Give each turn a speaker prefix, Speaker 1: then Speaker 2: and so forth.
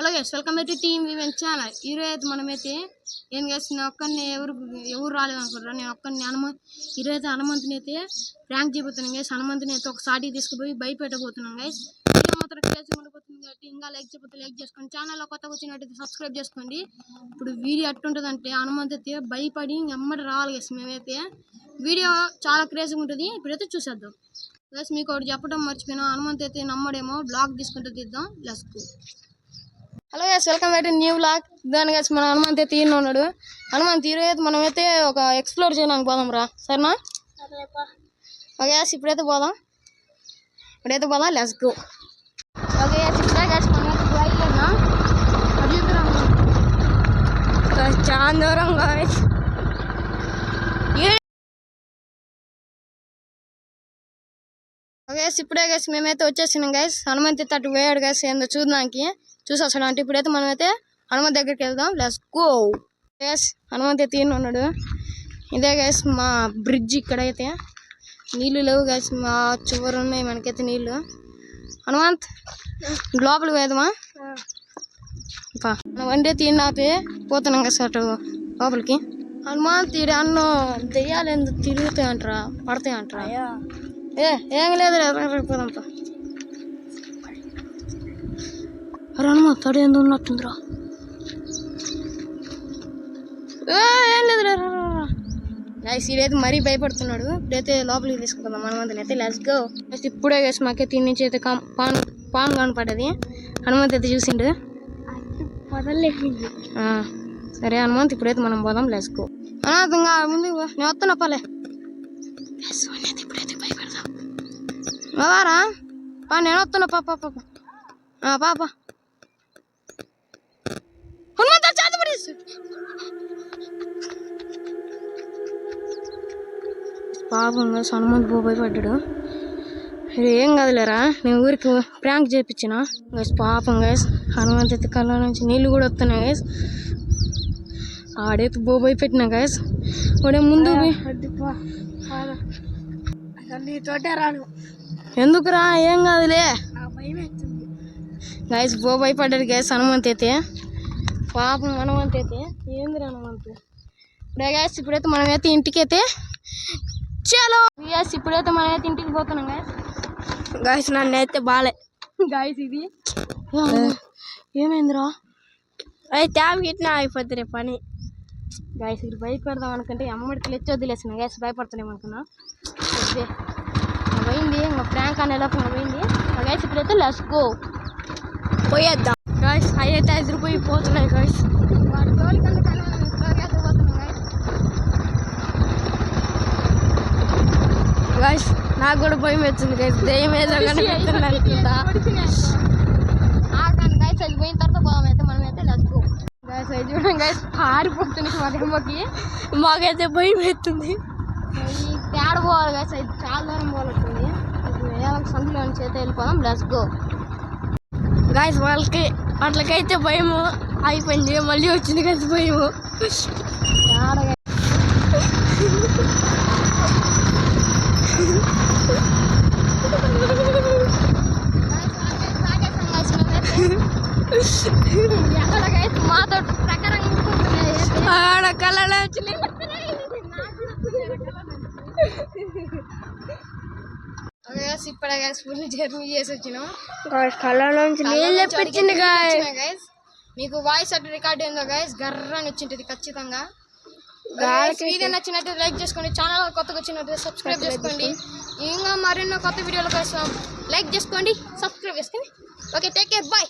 Speaker 1: Hello guys, welcome back to team event channel. ఈరోజు మనమైతే ఏం చేస్తున్నా ఒక్కరిని ఎవరు రాలేదు అనుకుంటారా. నేను ఒక్కరిని ఈరోజు హనుమంతుని అయితే ప్రాంక్ చేయబోతున్నాను గైస్. హనుమంతుని అయితే ఒక సాటి తీసుకుపోయి భయపెట్టబోతున్నాను గైస్. వీడియో మాత్రం క్రేజ్ ఉండిపోతుంది కాబట్టి ఇంకా లైక్ చేయకపోతే లైక్ చేసుకోండి. ఛానల్లో కొత్తగా వచ్చినట్టయితే సబ్స్క్రైబ్ చేసుకోండి. ఇప్పుడు వీడియో ఎట్టుంటుందంటే హనుమంతు అయితే భయపడి ఎమ్మటి రావాలి గైస్. మేమైతే వీడియో చాలా క్రేజ్గా ఉంటుంది. ఇప్పుడైతే చూసేద్దాం గైస్. మీకు ఒకటి చెప్పడం మర్చిపోయినా, హనుమంతు అయితే నమ్మడేమో బ్లాగ్ తీసుకుంటూ తీద్దాం. Let's go. Hello guys, welcome back to new vlog. దాని గైస్ మన హనుమంతు అయితే ఈయన ఉన్నాడు. హనుమంతు ఈరోజు మనమైతే ఒక ఎక్స్ప్లోర్ చేయడానికి పోదాం రా. సరేనా? ఓకే గైస్, ఇప్పుడైతే పోదాం. Let's go. ఓకే గైస్, ఇప్పుడే గైస్ మనమైతే బయలుదేరినాం. చాలా దూరం గైస్. ఓకే గైస్, ఇప్పుడే గైస్ మేమైతే వచ్చేసినాం గైస్. హనుమంతు అయితే అటు పోయాడు గైస్, ఏందో చూడడానికి చూసొస్తాడు అంటే. ఇప్పుడైతే మనమైతే హనుమంతు దగ్గరికి వెళ్దాం. Let's go. గైస్ హనుమంతు అయితే ఈయన ఉన్నాడు. ఇదే గైస్ మా బ్రిడ్జ్. ఇక్కడైతే నీళ్ళు లేవు గైస్, మా చివరి ఉన్నాయి మనకైతే నీళ్ళు. హనుమంత్ లోపలికి పోయేదమా? వండి అయితే ఈయన ఆపి పోతున్నాం గైస్ అటు లోపలికి. హనుమంత్ ఈడ అన్నో దెయ్యాలు ఎందుకు తిరుగుతాయంటరా, పడతాయంటరా. ఏం లేదు పోదాంపా. హనుమంత్ తడి ఎందుకు ఉన్నట్టుందిరా. ఏం లేదు గైస్, ఈడైతే మరీ భయపడుతున్నాడు. ఇప్పుడైతే లోపలికి తీసుకుందాం హనుమంతుని అయితే. Let's go. ఇప్పుడే గైస్ మాకైతే ఈ నుంచి అయితే పాము కనపడ్డది. హనుమంతు అయితే చూసిండు. సరే హనుమంత్, ఇప్పుడైతే మనం పోదాం. Let's go. అనాథంగా ముందు నేను వస్తున్నా పలే. ఇప్పుడైతే భయపడదాం. బారా పా, నేను వస్తున్నా. పాప పాప పాపం గైస్, హనుమంతు భయపడ్డాడు. ఏం కాదులేరా, నేను ఊరికి ప్రాంక్ చేయించిన గైస్. పాపం గైస్, హనుమంతు అయితే కళ్ళ నుంచి నీళ్ళు కూడా వస్తున్నాయి గైస్. ఆడైతే భయపెట్టినా గైస్. వాడే ముందు ఎందుకురా, ఏం కాదులే గైస్. భయపడ్డాడు గైస్ హనుమంతు అయితే. పాపం హనుమంతు అయితే ఏందిరా హనుమంతు. గైస్ ఇప్పుడైతే మనమైతే ఇంటికైతే చలో గైస్. ఇప్పుడైతే మనమైతే ఇంటికి పోతున్నాం గైస్. నన్ను అయితే బాలే గైస్. ఇది ఏమైందిరా? అది ట్యాబ్ గిట్నా అయిపోతుంది పని గైస్. ఇది భయపడదాం అనుకుంటే అమ్మడికి లెచ్చి వదిలేసిన గైస్. భయపడుతున్నాం అనుకున్నా. పోయింది ఇంకా ప్రాంక్ అనే లోపల పోయింది గైస్. ఇప్పుడైతే లెట్స్ గో, పోయేద్దాం గైస్. అయితే 5 రూపాయలు పోతున్నాయి గైస్. గైస్ నాకు కూడా భయం వచ్చింది గైస్. దెయ్యం ఏదో కనిపిస్తుంది అనుకుంటా. గైస్ అది పోయిన తర్వాత పోదాం అయితే మనమైతే. Let's go guys. అది చూడండి గైస్, పారిపోతుంది మా దెమ్మకి. మాకైతే భయం అవుతుంది. తేడ పోవాలి గైస్, అది చాలా దూరం పోవాలంటుంది. సందులో నుంచి అయితే వెళ్ళిపోదాం. Let's go guys. వాళ్ళకైతే భయము అయిపోయింది, మళ్ళీ వచ్చింది గైస్ భయము. మాతో ప్రకారం కళలో వచ్చినాయి. ఇప్పుడే గైస్ ఫుల్ జర్నీ చేసి వచ్చినాం. కళ్ళలో నుంచి నీళ్ళు తెప్పించింది గైస్. మీకు వాయిస్ అటు రికార్డ్ అయిందో గైస్, గర్రని వచ్చింటుంది ఖచ్చితంగా. వీడియో నచ్చినట్టు లైక్ చేసుకోండి. ఛానల్ కొత్తగా వచ్చినట్టు సబ్స్క్రైబ్ చేసుకోండి. ఇంకా మరెన్నో కొత్త వీడియోలు కోసం లైక్ చేసుకోండి, సబ్స్క్రైబ్ చేసుకోండి. Okay, take care, bye.